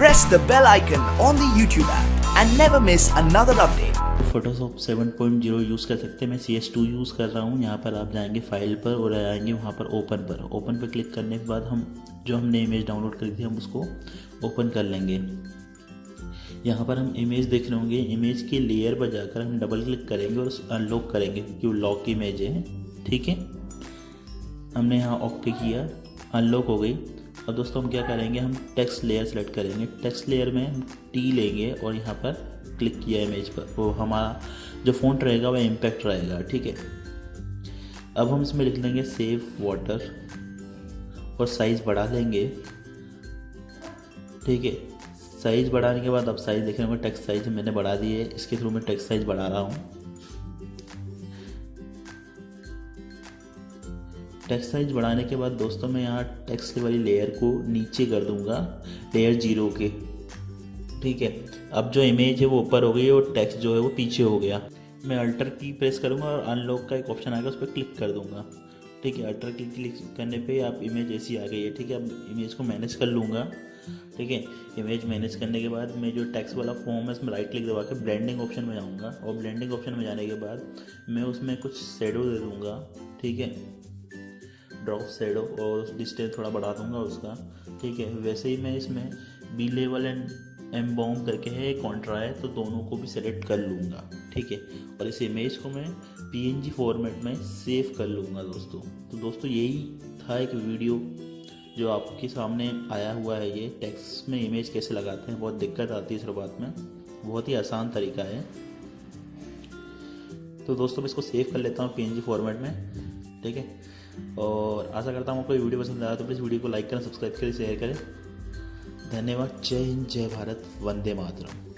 press the bell icon on the YouTube app and never miss another update. Photoshop 7.0 use कर सकते हैं। मैं CS2 use कर रहा हूँ। यहाँ पर आप जाएंगे फाइल पर और आएंगे वहाँ पर ओपन पर क्लिक करने के बाद हमने इमेज डाउनलोड करी थी हम उसको ओपन कर लेंगे। यहाँ पर हम इमेज देख रहे होंगे, इमेज की लेयर पर जाकर हम डबल क्लिक करेंगे और अनलॉक करेंगे क्योंकि वो लॉक इमेज है। ठीक है, हमने यहाँ ओके किया, अनलॉक हो गई। अब दोस्तों हम क्या करेंगे, हम टेक्स्ट लेयर सेलेक्ट करेंगे। टेक्स्ट लेयर में हम टी लेंगे और यहाँ पर क्लिक किया इमेज पर, वो हमारा जो फ़ॉन्ट रहेगा वह इम्पैक्ट रहेगा। ठीक है, अब हम इसमें लिख लेंगे सेव वाटर और साइज़ बढ़ा लेंगे। ठीक है, साइज़ बढ़ाने के बाद अब साइज़ देख रहे होंगे, टेक्स्ट साइज़ मैंने बढ़ा दी है, इसके थ्रू मैं टेक्स्ट साइज़ बढ़ा रहा हूँ। टेक्स्ट साइज बढ़ाने के बाद दोस्तों मैं यहाँ टेक्स्ट वाली लेयर को नीचे कर दूंगा, लेयर 0 के। ठीक है, अब जो इमेज है वो ऊपर हो गई है और टेक्स्ट जो है वो पीछे हो गया। मैं अल्टर की प्रेस करूँगा और अनलॉक का एक ऑप्शन आएगा, उस पर क्लिक कर दूंगा। ठीक है, अल्टर की क्लिक करने पे आप इमेज ऐसी आ गई है। ठीक है, अब इमेज को मैनेज कर लूँगा। ठीक है, इमेज मैनेज करने के बाद मैं जो टेक्स्ट वाला फॉर्म है उसमें राइट क्लिक दबा के ब्लेंडिंग ऑप्शन में जाऊँगा और ब्लेंडिंग ऑप्शन में जाने के बाद मैं उसमें कुछ शेडो दे दूँगा। ठीक है, ड्रॉप शेडो और डिस्टेंस थोड़ा बढ़ा दूंगा उसका। ठीक है, वैसे ही मैं इसमें बी लेवल एंड एम्बाउम करके है कॉन्ट्रा है, तो दोनों को भी सेलेक्ट कर लूँगा। ठीक है, और इस इमेज को मैं PNG फॉर्मेट में सेव कर लूँगा दोस्तों। तो दोस्तों यही था एक वीडियो जो आपके सामने आया हुआ है। ये टेक्स्ट में इमेज कैसे लगाते हैं, बहुत दिक्कत आती है शुरुआत में, बहुत ही आसान तरीका है। तो दोस्तों मैं इसको सेव कर लेता हूँ PNG फॉर्मेट में। ठीक है, और आशा करता हूँ आपको ये वीडियो पसंद आया तो प्लीज़ वीडियो को लाइक करें, सब्सक्राइब करें, शेयर करें। धन्यवाद। जय हिंद, जय भारत, वंदे मातरम।